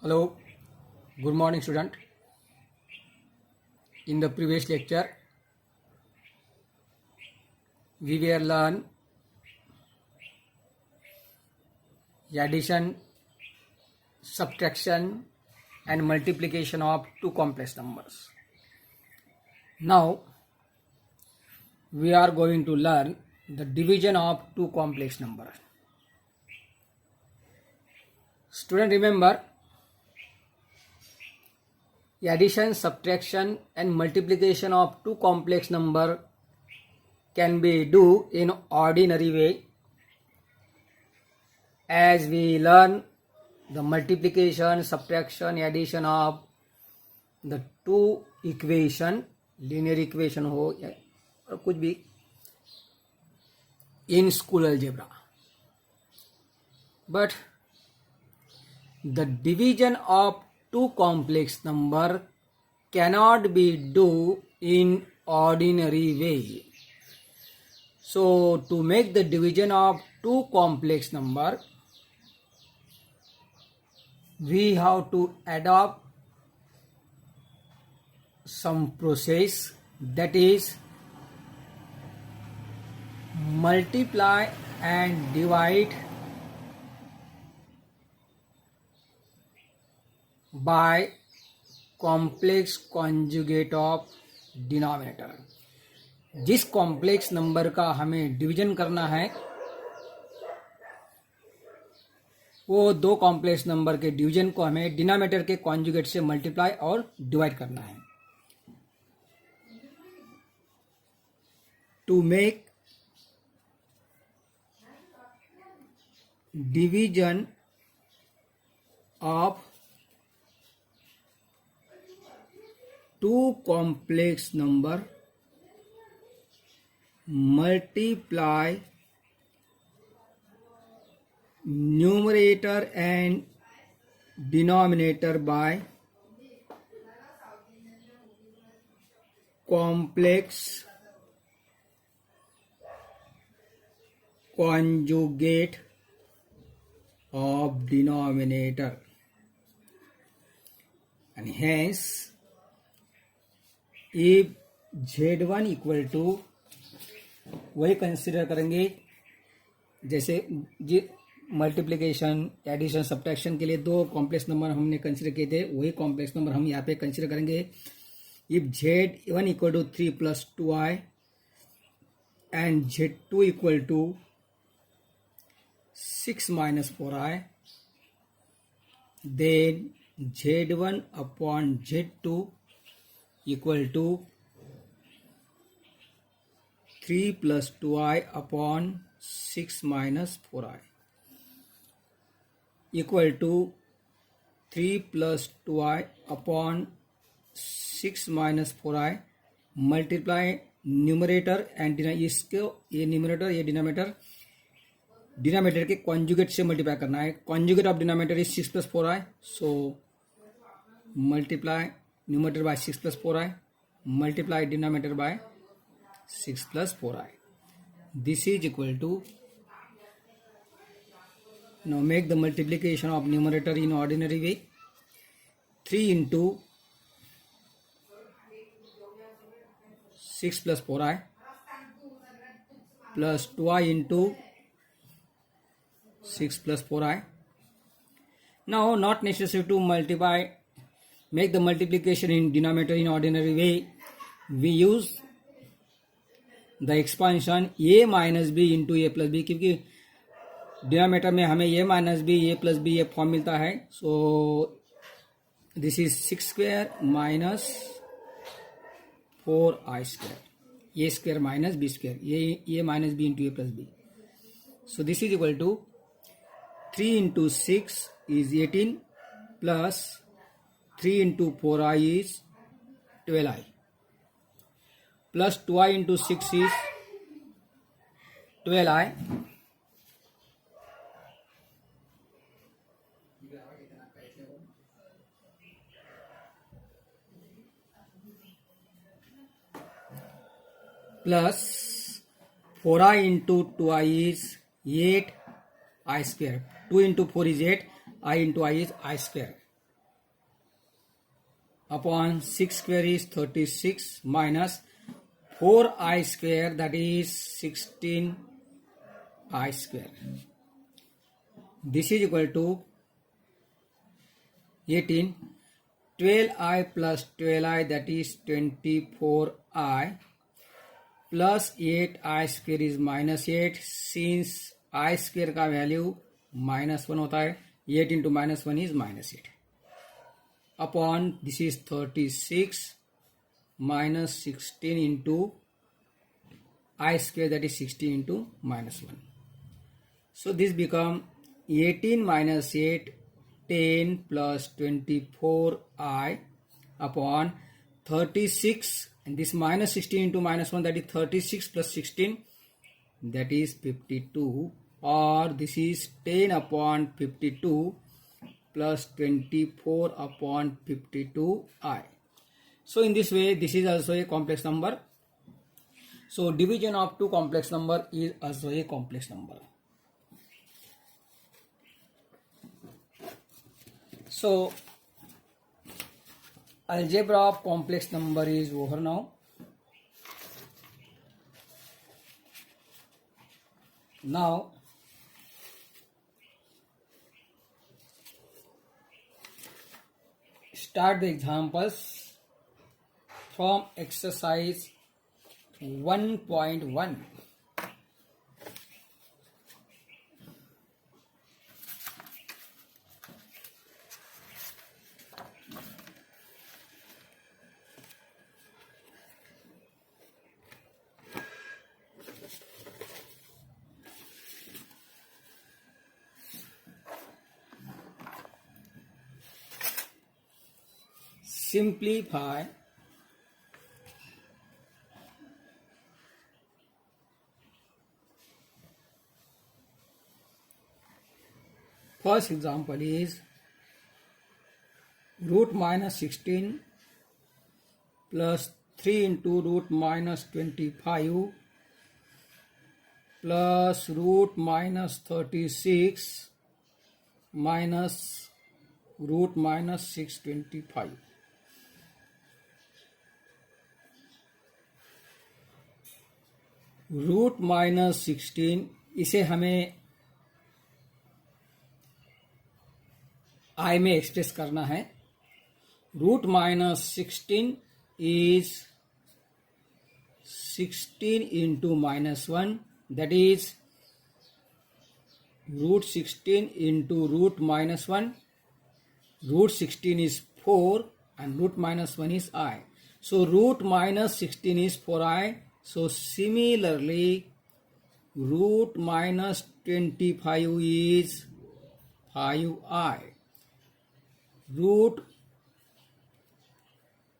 Hello, good morning student. In the previous lecture, we were learn addition, subtraction and multiplication of two complex numbers. Now, we are going to learn the division of two complex numbers. Student, remember, addition, subtraction and multiplication of two complex number can be do in ordinary way, as we learn the multiplication, subtraction, addition of the two equation, linear equation हो या और कुछ भी, in school algebra. But the division of two complex number cannot be do in ordinary way. So to make the division of two complex number, we have to adopt some process, that is multiply and divide by complex conjugate of denominator. जिस complex number का हमें division करना है वो दो complex number के division को हमें डिनोमिनेटर के कॉन्जुगेट से मल्टीप्लाई और डिवाइड करना है. To make division of two complex number, multiply numerator and denominator by complex conjugate of denominator, and hence if Z1 equal to वही कंसिडर करेंगे जैसे मल्टीप्लिकेशन, एडिशन, सब्ट्रैक्शन के लिए दो कॉम्प्लेक्स नंबर हमने कंसिडर किए थे, वही कॉम्प्लेक्स नंबर हम यहाँ पे कंसिडर करेंगे. If Z1 equal to 3 + 2i and Z2 equal to 6 - 4i, then Z1 upon Z2 equal to 3 + 2i upon 6 - 4i equal to 3 + 2i upon 6 - 4i multiply numerator and इसको ये numerator ये denominator के conjugate से multiply करना है. Conjugate of denominator is 6 + 4i, so multiply numerator by 6 + 4i, multiply denominator by 6 + 4i. This is equal to, now make the multiplication of numerator in ordinary way. 3 into 6 + 4i plus 2i into 6 + 4i. Now not necessary to multiply, make the multiplication in denominator in ordinary way. We use the expansion a minus b into a plus b, क्योंकि denominator में हमें a minus b a plus b ये form मिलता है. सो this is 6² minus 4i², a² minus b², a minus b into a plus b. So this is equal to 3 into 6 is 18 plus 3 into 4i is 12i plus 2i into 6 is 12i plus 4i into 2i is 8i². 2 into 4 is 8, I into I is I². upon 6 square is 36 minus 4i square, that is 16i square. This is equal to 18. 12i plus 12i, that is 24i, plus 8i square is minus 8. Since I square का value -1 होता है, 8 into -1 is -8 upon this is 36 minus 16 into I square, that is 16 into -1. So this become 18 minus 8, 10 plus 24i upon 36, and this minus 16 into -1, that is 36 plus 16, that is 52, or this is 10 upon 52 plus 24 upon 52i. So in this way, this is also a complex number. So division of two complex number is also a complex number. So algebra of complex number is over now. Now start the examples from exercise 1.1. Simplify first example is root minus 16 plus 3 into root minus 25 plus root minus 36 minus root minus 625. Root minus 16, इसे हमें i में express करना है. Root minus 16 is 16 into -1, that is root 16 into root -1. Root 16 is 4 and root -1 is I. So root minus 16 is 4i. So similarly, root minus 25 is 5i. Root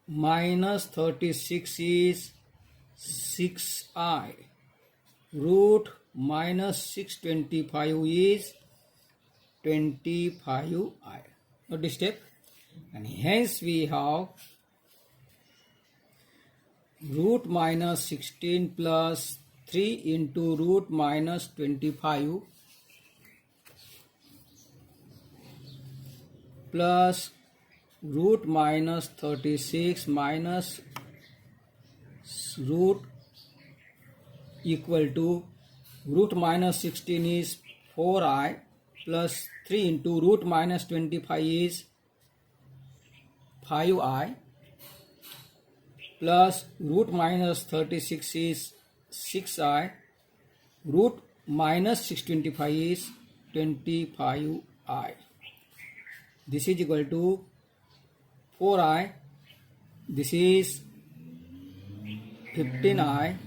minus 36 is 6i. Root minus 625 is 25i. Note this step, and hence we have root minus 16 plus 3 into root minus 25 plus root minus 36 minus root equal to root minus 16 is 4i plus 3 into root minus 25 is 5i plus root minus 36 is 6i, root minus 625 is 25i. This is equal to 4i, this is 15i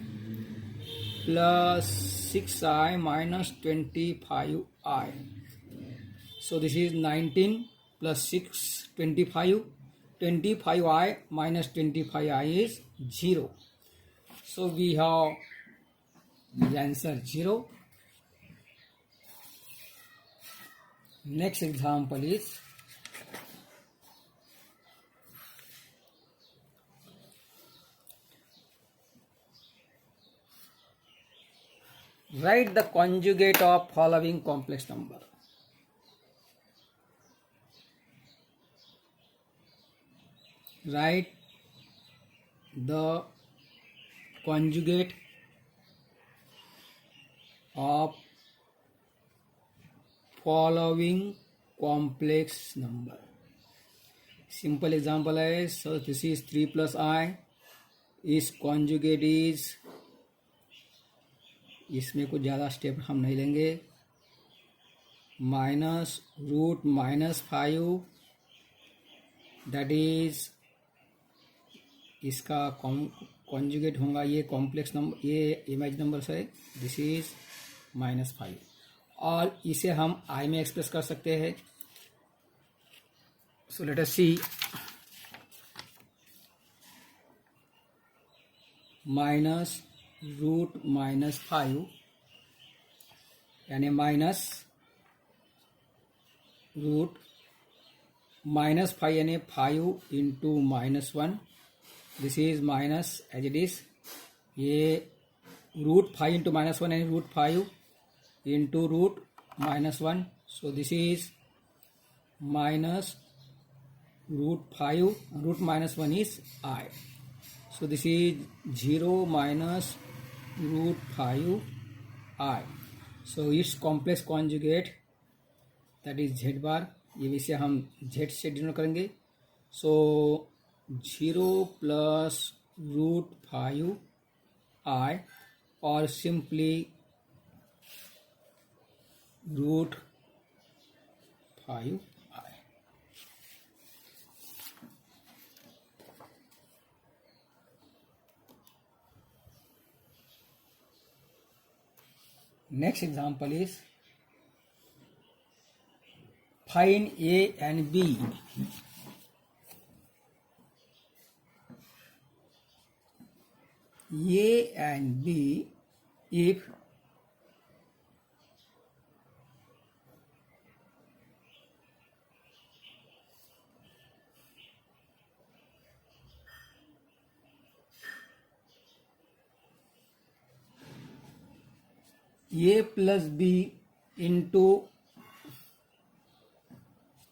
plus 6i minus 25i. So this is 19 plus 6, 25. 25i minus 25i is 0. So we have the answer 0. Next example is write the conjugate of following complex number. write the conjugate of following complex number. Simple example है, so this is 3 plus I, इस conjugate is, इसमें कुछ ज़्यादा step हम नहीं लेंगे, minus root minus 5, that is इसका conjugate होगा ये कॉम्प्लेक्स नंबर, ये इमेज नंबर है, दिस इज -5, और इसे हम आई में एक्सप्रेस कर सकते हैं. So let us see, minus root -5 यानी माइनस रूट -5 यानी 5 into -1, this is minus as it is, ये रूट 5 इंटू -1 यानी root 5 into root -1, so this is minus root 5, root -1 is I, so this is 0 minus root 5 I, so its complex conjugate that is z bar, ये इसे हम z से denote करेंगे, so 0 plus root 5 I और simply root 5 I. Next example is find A and B. A and B if A plus B into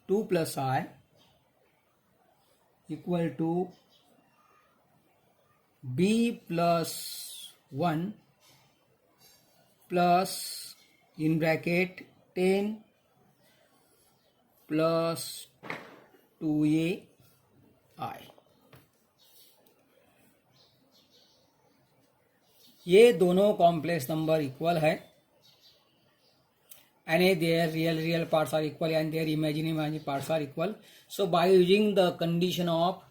2 plus I equal to B plus 1 plus in bracket 10 plus 2AI. ये दोनों complex number equal है, and their real parts are equal and their imaginary parts are equal. So by using the condition of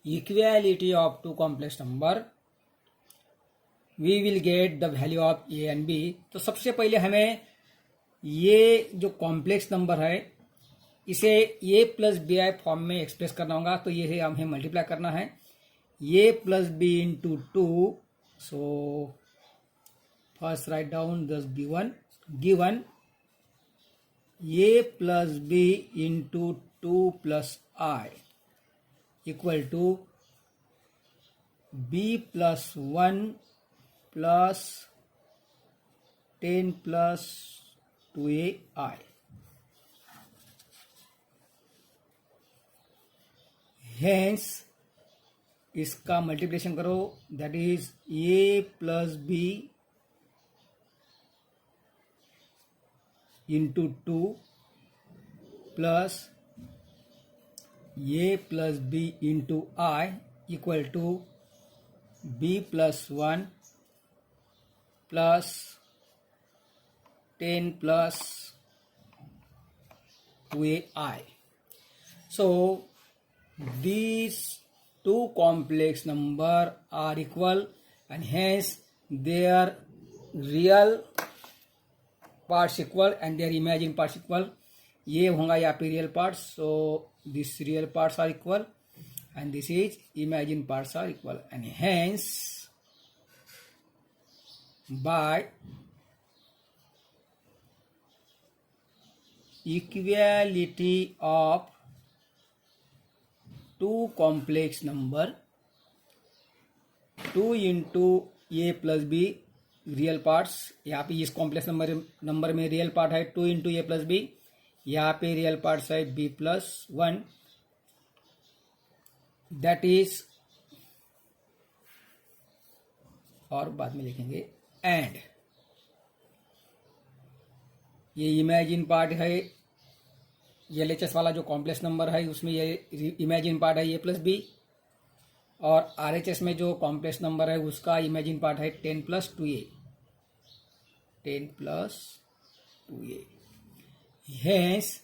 equality of two complex number, we will get the value of A and B. तो सबसे पहले हमें ये जो complex number है इसे A plus B i form में express करना होगा, तो ये हमें मल्टीप्लाई करना है, A plus B into 2, so first write down this given A plus B into 2 plus I equal to B plus 1 plus 10 plus 2AI. Hence इसका multiplication करो, that is A plus B into 2 plus A plus B into I equal to B plus 1 plus 10 plus 2AI. So these two complex number are equal and hence their real parts equal and their imaginary parts equal. ये होगा यहाँ पे real parts, so this real parts are equal and this is imaginary parts are equal, and hence by equality of two complex number, 2 into A plus B real parts, यहाँ पे इस complex number में real part है 2 into ए plus B, यहाँ पे real parts है B plus 1 that is, और बाद में लिखेंगे एंड, ये इमेजिन पार्ट है, ये LHS वाला जो कॉम्प्लेक्स नंबर है उसमें ये इमेजिन पार्ट है a+b, और RHS में जो कॉम्प्लेक्स नंबर है उसका इमेजिन पार्ट है 10+2a, 10+2a। Hence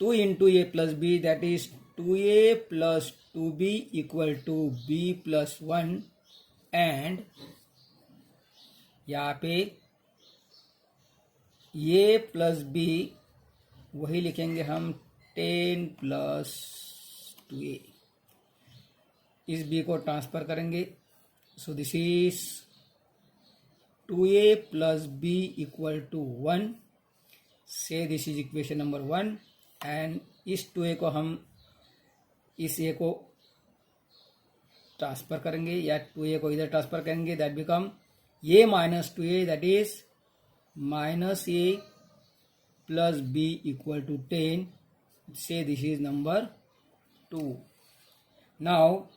2 into a plus b, that is 2a plus 2b equal to b plus 1, and यहाँ पे a प्लस b वही लिखेंगे हम 10+2a, इस b को ट्रांसफर करेंगे, सो this is 2a plus b equal to 1, से this is equation number 1, and इस 2a को हम इस a को ट्रांसफर करेंगे या 2a को इधर ट्रांसफर करेंगे, that become a minus 2a, that is minus a plus b equal to 10, say this is number 2. Now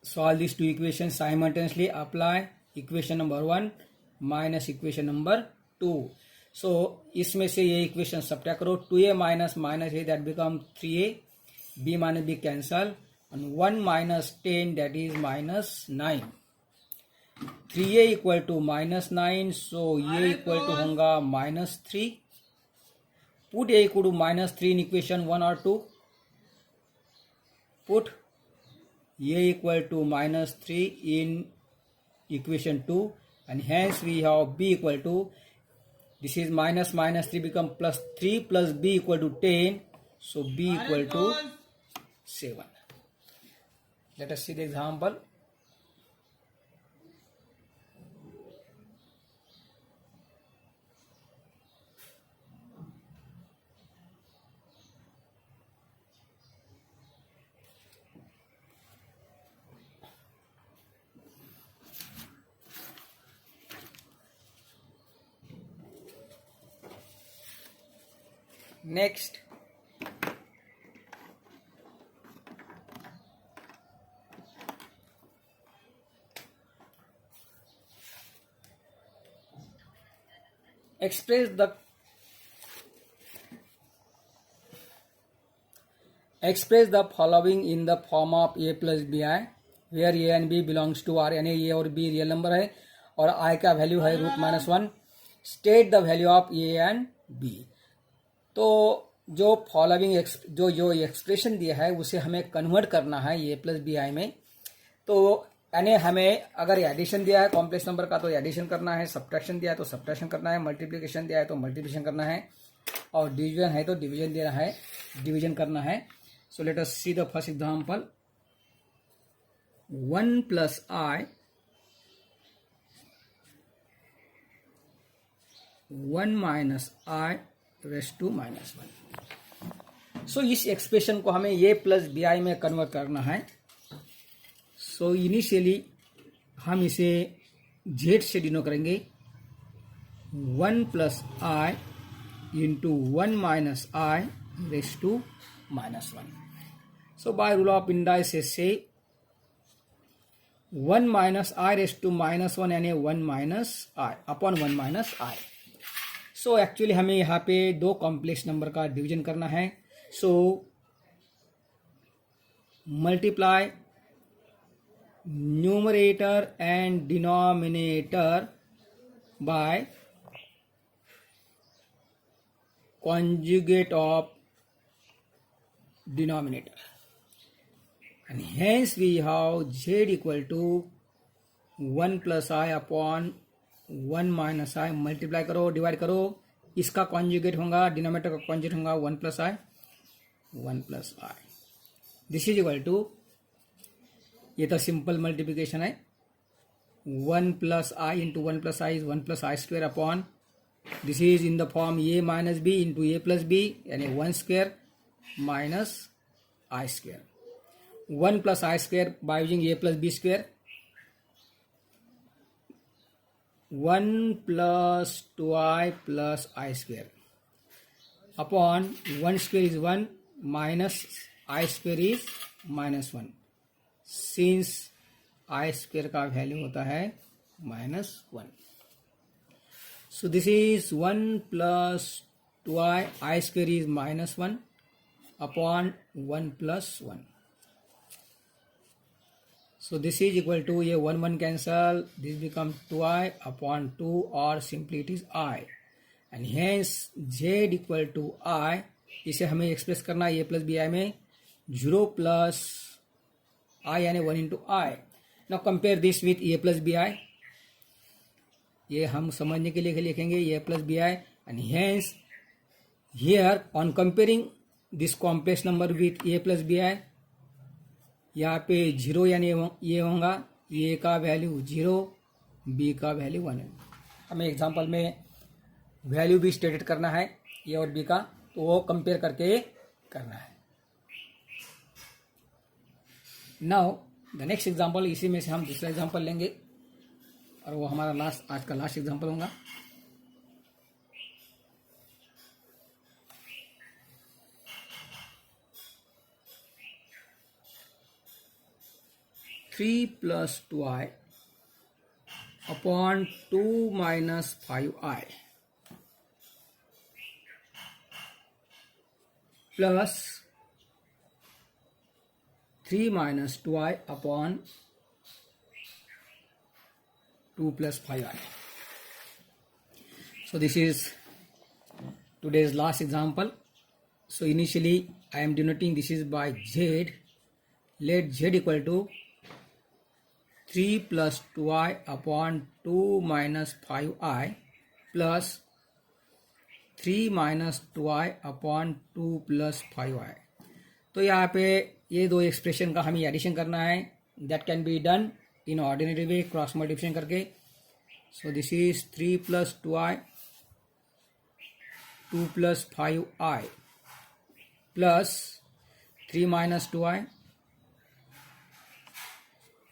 solve these two equations simultaneously, apply equation number 1 minus equation number 2. So इसमें से ये equation subtract करो, 2a minus minus a, that become 3a, b minus b cancel, and 1 minus 10, that is minus 9. 3a equal to minus 9, so a equal to होगा minus 3. Put a equal to minus 3 in equation 1 or 2. Put a equal to minus 3 in equation 2, and hence we have b equal to, this is minus minus 3 become plus 3 plus b equal to 10, so b equal to 7. Let us see the example. Next, express the following in the form of a plus bi, where a and b belongs to R, यानी a और b real number है और I का value है √-1. State the value of a and b. तो जो following जो expression दिया है उसे हमें कन्वर्ट करना है a प्लस बी आई में. तो यानी हमें अगर एडिशन दिया है कॉम्प्लेक्स नंबर का तो एडिशन करना है, सब्ट्रैक्शन दिया है तो सब्ट्रैक्शन करना है, मल्टीप्लिकेशन दिया है तो मल्टीप्लिकेशन करना है, और डिवीजन है तो डिवीजन देना है, डिवीजन करना है. So let us see the first example. 1 plus I, 1 minus I raised to -1. So इस एक्सप्रेशन को हमें a प्लस बी आई में कन्वर्ट करना है. सो इनिशियली हम इसे z से डिनोट करेंगे, 1 plus I into 1 minus I raised to -1. So by rule of indices से 1 माइनस I रेस्ट टू -1 यानी 1 minus I upon 1 minus I. So actually हमें यहाँ पे दो कॉम्प्लेक्स नंबर का डिवीजन करना है. So multiply numerator and denominator by conjugate of denominator, and hence we have z equal to 1 plus I upon 1 minus I. Multiply करो, divide करो, इसका कॉन्जुगेट होगा, डिनोमिनेटर का कॉन्जुगेट होगा 1 plus I, 1 plus I. This is equal to, ये तो simple multiplication है, 1 plus I into 1 plus I is 1 plus I square upon, this is in the form a minus b into a plus b यानी 1 square minus I square, 1 plus I square by using a plus b square, 1 plus 2I plus I square upon 1 square is 1 minus I square is -1 since I square का value होता है -1. So this is 1 plus 2i, I square is -1 upon 1 plus 1. So this is equal to, ये 1 cancel, this becomes 2i upon 2 or simply it is i. And hence z equal to i, इसे हमें express करना है a plus bi में 0 plus i यानी 1 into i. Now compare this with a plus bi. ये हम समझने के लिए लिखेंगे a plus B i and hence here on comparing this complex number with a plus B i, यहाँ पे 0 यानी ये होगा, ए का वैल्यू 0, बी का वैल्यू 1 है. हमें एग्जांपल में वैल्यू भी स्टेटेड करना है ए और बी का, तो वो कंपेयर करके करना है. नाउ द नेक्स्ट एग्जांपल, इसी में से हम दूसरा एग्जांपल लेंगे और वो हमारा आज का लास्ट एग्जांपल होगा. Three plus 2i upon 2 minus 5i plus 3 minus 2i upon 2 plus 5i. So this is today's last example. So initially I am denoting this is by z. Let z equal to 3 plus 2i upon 2 minus 5i plus 3 minus 2i upon 2 plus 5i. तो यहाँ पे ये दो expression का हमें addition करना है. That can be done in ordinary way, cross multiplication करके. So this is 3 plus 2i 2 plus 5i plus 3 minus 2i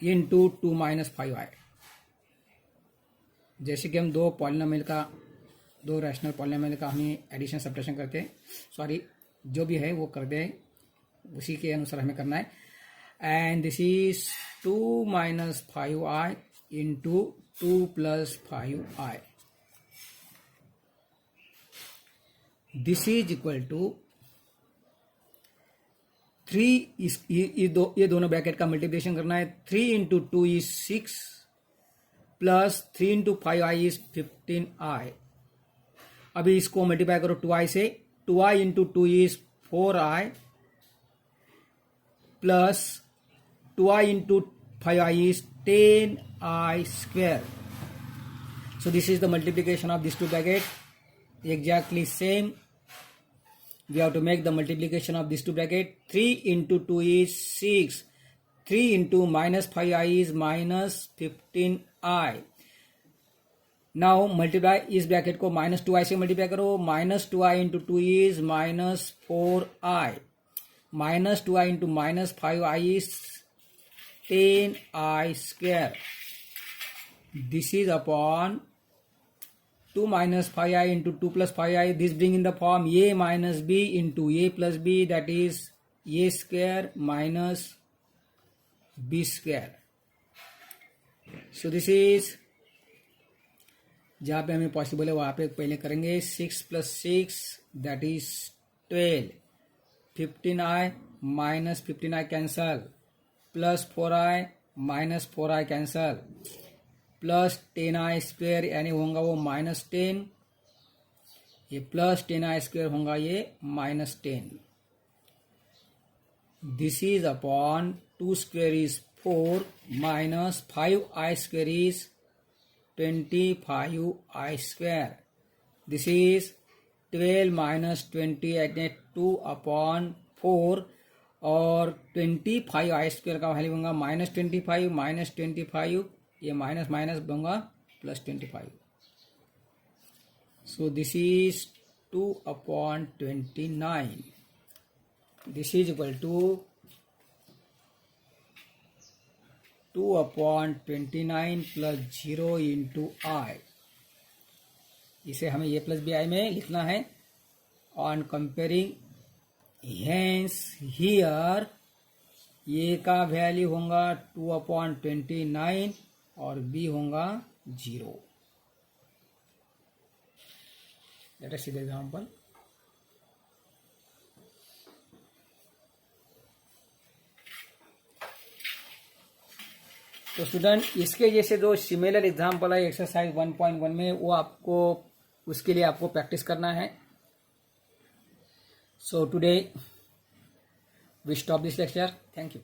into 2 minus 5i. जैसे कि हम दो पॉलिनोमियल का, दो रैशनल पॉलिनोमियल का हमें एडिशन सब्ट्रैक्शन करते हैं, सॉरी जो भी है वो कर दें, उसी के अनुसार हमें करना है. And this is 2 minus 5i into 2 plus 5i. This is equal to 3 इस ये दोनों ब्रैकेट का मल्टीप्लिकेशन करना है. 3 into 2 is 6 plus 3 into 5i is 15i. अभी इसको मल्टीप्लाई करो 2i से. 2i into 2 is 4i plus 2i into 5i is 10i square. So this is the multiplication of these two brackets. Exactly same. We have to make the multiplication of these two brackets. 3 into 2 is 6. 3 into minus 5i is minus 15i. Now multiply इस bracket को minus 2i से multiply करो. minus 2i into 2 is minus 4i. minus 2i into minus 5i is 10i square. This is upon 2 minus 5i into 2 plus 5i. This bring in the form a minus b into a plus b, that is a square minus b square. So this is, जहाँ पे हमें possible है वहाँ पे पहले करेंगे. 6 plus 6 that is 12. 15i minus 15i cancel, plus 4i minus 4i cancel, plus 10i square यानी होगा वो -10, ये प्लस 10i स्क्वेयर होगा ये -10. This is upon 2 square is 4 minus 5i square is 25i square. This is 12 minus 20 यानी 2 upon 4 और 25i square का value होगा -25 माइनस 25, ये माइनस माइनस होगा plus 25. So this is 2 upon 29. This is equal to 2 upon 29 plus 0 into i. इसे हमें ए plus B I में लिखना है. ऑन कंपेयरिंग हेंस हियर ए का वैल्यू होगा 2/29 और बी होगा 0. Late us see the example. तो स्टूडेंट इसके जैसे जो सिमिलर एग्जांपल है एक्सरसाइज 1.1 में, वो आपको उसके लिए आपको प्रैक्टिस करना है. So today we stop this lecture. Thank you.